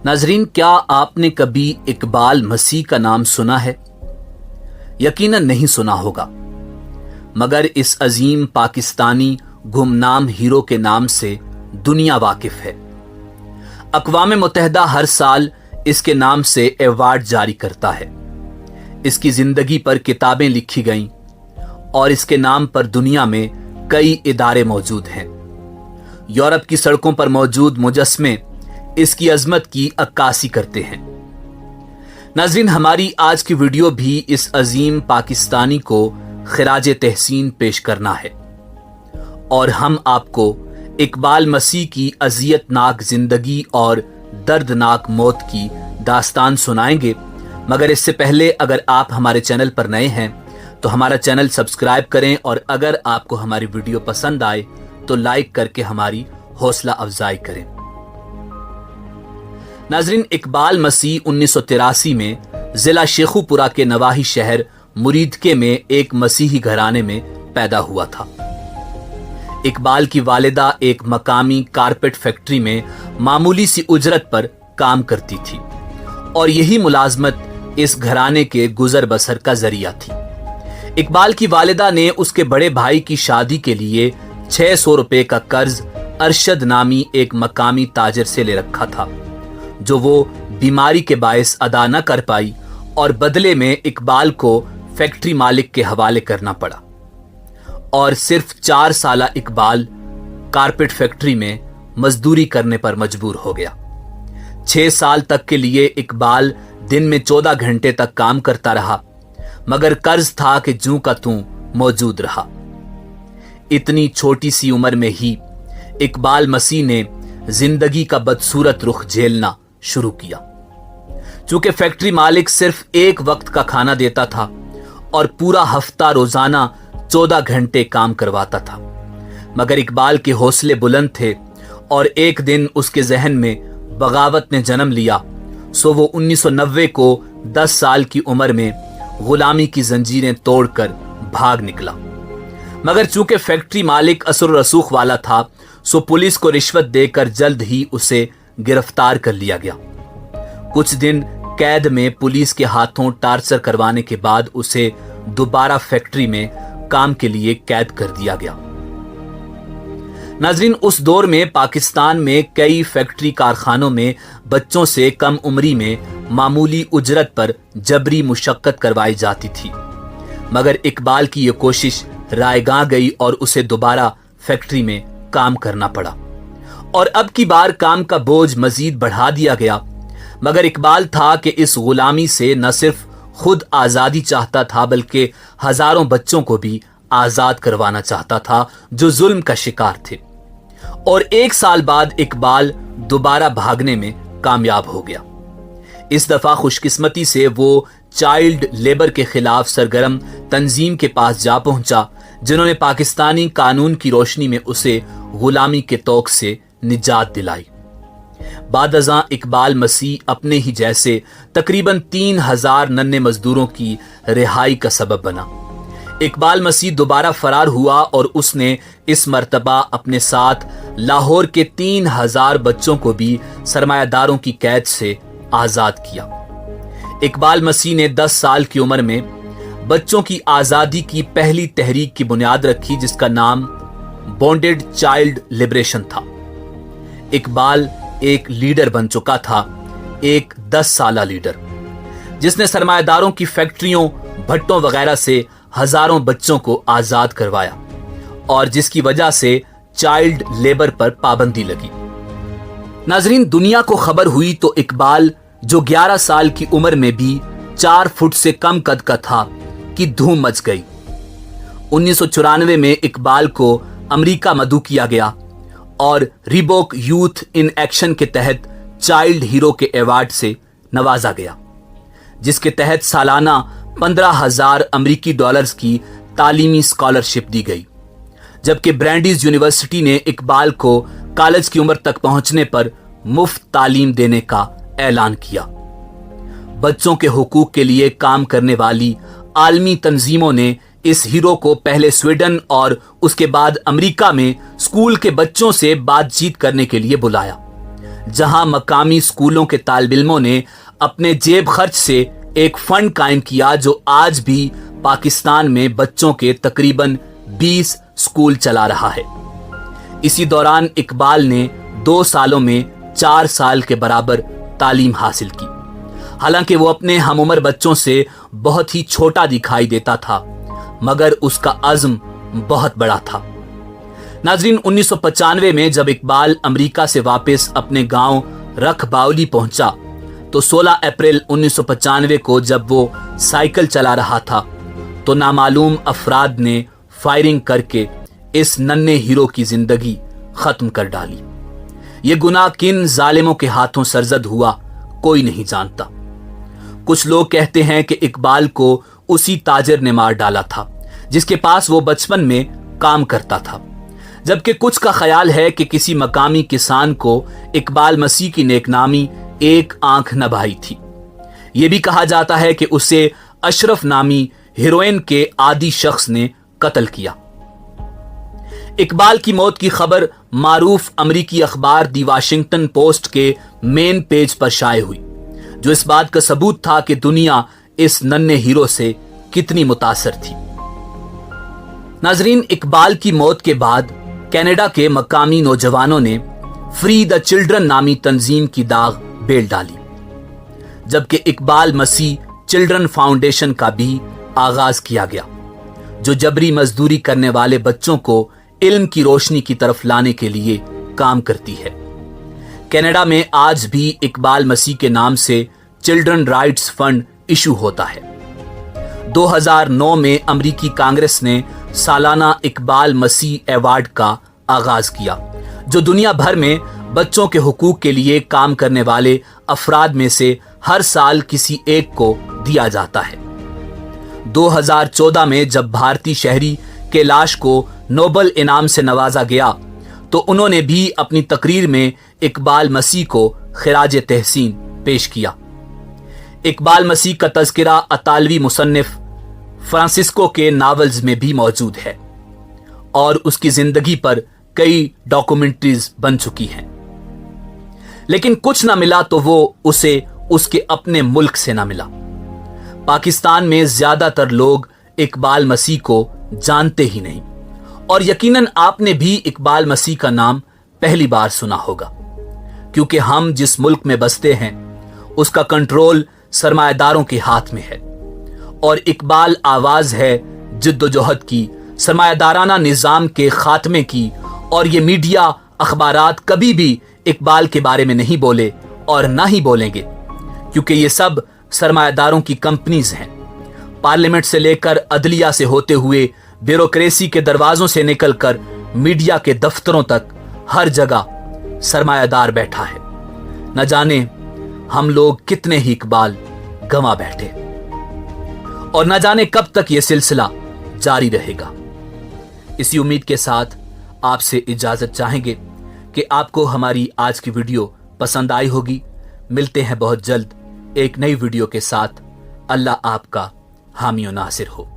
नाजरीन, क्या आपने कभी इकबाल मसीह का नाम सुना है? यकीनन नहीं सुना होगा, मगर इस अजीम पाकिस्तानी गुमनाम हीरो के नाम से दुनिया वाकिफ है। अक़वाम मुत्तहिदा हर साल इसके नाम से अवार्ड जारी करता है। इसकी जिंदगी पर किताबें लिखी गईं और इसके नाम पर दुनिया में कई इदारे मौजूद हैं। यूरोप की सड़कों पर मौजूद मुजस्मे इसकी अजमत की अक्कासी करते हैं। नाज़रीन, हमारी आज की वीडियो भी इस अजीम पाकिस्तानी को खिराज तहसीन पेश करना है और हम आपको इकबाल मसीह की अजियतनाक जिंदगी और दर्दनाक मौत की दास्तान सुनाएंगे। मगर इससे पहले अगर आप हमारे चैनल पर नए हैं तो हमारा चैनल सब्सक्राइब करें और अगर आपको हमारी वीडियो पसंद आए तो लाइक करके हमारी हौसला अफजाई करें। नाजरीन, इकबाल मसीह 1983 में जिला शेखुपुरा के नवाही शहर मुरीदके में एक मसीही घराने में पैदा हुआ था। इकबाल की वालिदा एक मकामी कारपेट फैक्ट्री में मामूली सी उजरत पर काम करती थी और यही मुलाजमत इस घराने के गुजर बसर का जरिया थी। इकबाल की वालिदा ने उसके बड़े भाई की शादी के लिए 600 रुपए का कर्ज अरशद नामी एक मकामी ताजर से ले रखा था, जो वो बीमारी के बायस अदा न कर पाई और बदले में इकबाल को फैक्ट्री मालिक के हवाले करना पड़ा। और सिर्फ 4 साल इकबाल कारपेट फैक्ट्री में मजदूरी करने पर मजबूर हो गया। 6 साल तक के लिए इकबाल दिन में 14 घंटे तक काम करता रहा, मगर कर्ज था कि जूं का तूं मौजूद रहा। इतनी छोटी सी उम्र में ही इकबाल मसीह ने जिंदगी का बदसूरत रुख झेलना शुरू किया। चूंकि फैक्ट्री मालिक सिर्फ एक वक्त का खाना देता था और पूरा हफ्ता रोजाना 14 घंटे काम करवाता था, मगर इकबाल के हौसले बुलंद थे और एक दिन उसके जहन में बगावत ने जन्म लिया। सो वो 1990 को 10 साल की उम्र में गुलामी की जंजीरें तोड़कर भाग निकला। मगर चूंकि फैक्ट्री मालिक असर रसूख वाला था, सो पुलिस को रिश्वत देकर जल्द ही उसे गिरफ्तार कर लिया गया। कुछ दिन कैद में पुलिस के हाथों टार्चर करवाने के बाद उसे दोबारा फैक्ट्री में काम के लिए कैद कर दिया गया। नाजरीन, उस दौर में पाकिस्तान में कई फैक्ट्री कारखानों में बच्चों से कम उम्री में मामूली उजरत पर जबरी मुशक्कत करवाई जाती थी, मगर इकबाल की यह कोशिश रायगां गई और उसे दोबारा फैक्ट्री में काम करना पड़ा और अब की बार काम का बोझ मजीद बढ़ा दिया गया। मगर इकबाल था कि इस गुलामी से न सिर्फ खुद आजादी चाहता था बल्कि हजारों बच्चों को भी आजाद करवाना चाहता था जो जुल्म का शिकार थे। और 1 साल बाद इकबाल दोबारा भागने में कामयाब हो गया। इस दफा खुशकिस्मती से वो चाइल्ड लेबर के खिलाफ सरगर्म तंजीम के पास जा पहुंचा, जिन्होंने पाकिस्तानी कानून की रोशनी में उसे गुलामी के तौक से निजात दिलाई। बादअज़ां इकबाल मसीह अपने ही जैसे तकरीबन 3000 नन्हे मजदूरों की रिहाई का सबब बना। इकबाल मसीह दोबारा फरार हुआ और उसने इस मर्तबा अपने साथ लाहौर के 3000 बच्चों को भी सरमायादारों की कैद से आजाद किया। इकबाल मसीह ने 10 साल की उम्र में बच्चों की आजादी की पहली तहरीक की बुनियाद रखी, जिसका नाम बॉन्डेड चाइल्ड लिबरेशन था। इकबाल एक लीडर बन चुका था, एक 10 साला लीडर, जिसने सरमायादारों की फैक्ट्रियों, भट्टों वगैरह से हजारों बच्चों को आजाद करवाया और जिसकी वजह से चाइल्ड लेबर पर पाबंदी लगी। नाजरीन, दुनिया को खबर हुई तो इकबाल, जो 11 साल की उम्र में भी 4 फुट से कम कद का था, की धूम मच गई। 1994 में इकबाल को अमेरिका मदऊ किया गया और रिबॉक यूथ इन एक्शन के तहत चाइल्ड हीरो के अवार्ड से नवाजा गया, जिसके तहत सालाना 15,000 अमेरिकी डॉलर्स की तालीमी स्कॉलरशिप दी गई। जबकि ब्रैंडीज यूनिवर्सिटी ने इकबाल को कॉलेज की उम्र तक पहुंचने पर मुफ्त तालीम देने का ऐलान किया। बच्चों के हुकूक के लिए काम करने वाली आलमी तंजीमों ने इस हीरो को पहले स्वीडन और उसके बाद अमेरिका में स्कूल के बच्चों से बातचीत करने के लिए बुलाया, जहां मकामी स्कूलों के तालिब इल्मों ने अपने जेब खर्च से एक फंड कायम किया जो आज भी पाकिस्तान में बच्चों के तकरीबन 20 स्कूल चला रहा है। इसी दौरान इकबाल ने 2 सालों में 4 साल के बराबर तालीम हासिल की। हालांकि वो अपने हमउम्र बच्चों से बहुत ही छोटा दिखाई देता था, मगर उसका अज़्म बहुत बड़ा था। नाज़रीन, 1995 में जब इकबाल अमेरिका से वापस अपने गांव रखबावली पहुंचा तो 16 अप्रैल 1995 को जब वो साइकिल चला रहा था तो नामालूम अफराद ने फायरिंग करके इस नन्हे हीरो की जिंदगी खत्म कर डाली। ये गुनाह किन जालिमों के हाथों सरजद हुआ कोई नहीं जानता। कुछ लोग कहते हैं कि इकबाल को उसी ताजिर ने मार डाला था जिसके पास वो बचपन में काम करता था, जबकि कुछ का ख्याल है कि किसी मकामी किसान को इकबाल मसीह की नेकनामी एक आंख न भाई थी। यह भी कहा जाता है कि उसे अशरफ नामी हीरोइन के आदी शख्स ने कत्ल किया। इकबाल की मौत की खबर मारूफ अमरीकी अखबार दी वाशिंगटन पोस्ट के मेन पेज पर शाये हुई, जो इस बात का सबूत था कि दुनिया इस नन्हे हीरो से कितनी मुतासर थी। नाजरीन, इकबाल की मौत के बाद कनाडा के मकामी नौजवानों ने फ्री द चिल्ड्रन नामी तंजीम की दाग बेल डाली, जबकि इकबाल मसीह चिल्ड्रन फाउंडेशन का भी आगाज किया गया, जो जबरी मजदूरी करने वाले बच्चों को इल्म की रोशनी की तरफ लाने के लिए काम करती है। कनाडा में आज भी इकबाल मसीह के नाम से चिल्ड्रन राइट्स फंड इशू होता है। 2009 में अमेरिकी कांग्रेस ने सालाना इकबाल मसीह अवार्ड का आगाज किया, जो दुनिया भर में बच्चों के हुकूक के लिए काम करने वाले अफराद में से हर साल किसी एक को दिया जाता है। 2014 में जब भारतीय शहरी कैलाश को नोबल इनाम से नवाजा गया तो उन्होंने भी अपनी तकरीर में इकबाल मसीह को खिराज तहसीन पेश किया। इकबाल मसीह का तज़किरा अतालवी मुसन्निफ फ्रांसिस्को के नावल्स में भी मौजूद है और उसकी जिंदगी पर कई डॉक्यूमेंट्रीज बन चुकी हैं, लेकिन कुछ ना मिला तो वो उसे उसके अपने मुल्क से ना मिला। पाकिस्तान में ज्यादातर लोग इकबाल मसीह को जानते ही नहीं और यकीनन आपने भी इकबाल मसीह का नाम पहली बार सुना होगा, क्योंकि हम जिस मुल्क में बसते हैं उसका कंट्रोल सरमायादारों के हाथ में है और इकबाल आवाज है जिद्दोजहद की, सरमायादाराना निजाम के खात्मे की। और ये मीडिया अखबारात कभी भी इकबाल के बारे में नहीं बोले और ना ही बोलेंगे, क्योंकि ये सब सरमायादारों की कंपनीज हैं। पार्लियामेंट से लेकर अदलिया से होते हुए ब्यूरोक्रेसी के दरवाजों से निकलकर मीडिया के दफ्तरों तक हर जगह सरमायादार बैठा है। न जाने हम लोग कितने ही इकबाल गंवा बैठे और न जाने कब तक ये सिलसिला जारी रहेगा। इसी उम्मीद के साथ आपसे इजाजत चाहेंगे कि आपको हमारी आज की वीडियो पसंद आई होगी। मिलते हैं बहुत जल्द एक नई वीडियो के साथ। अल्लाह आपका हामी और नासिर हो।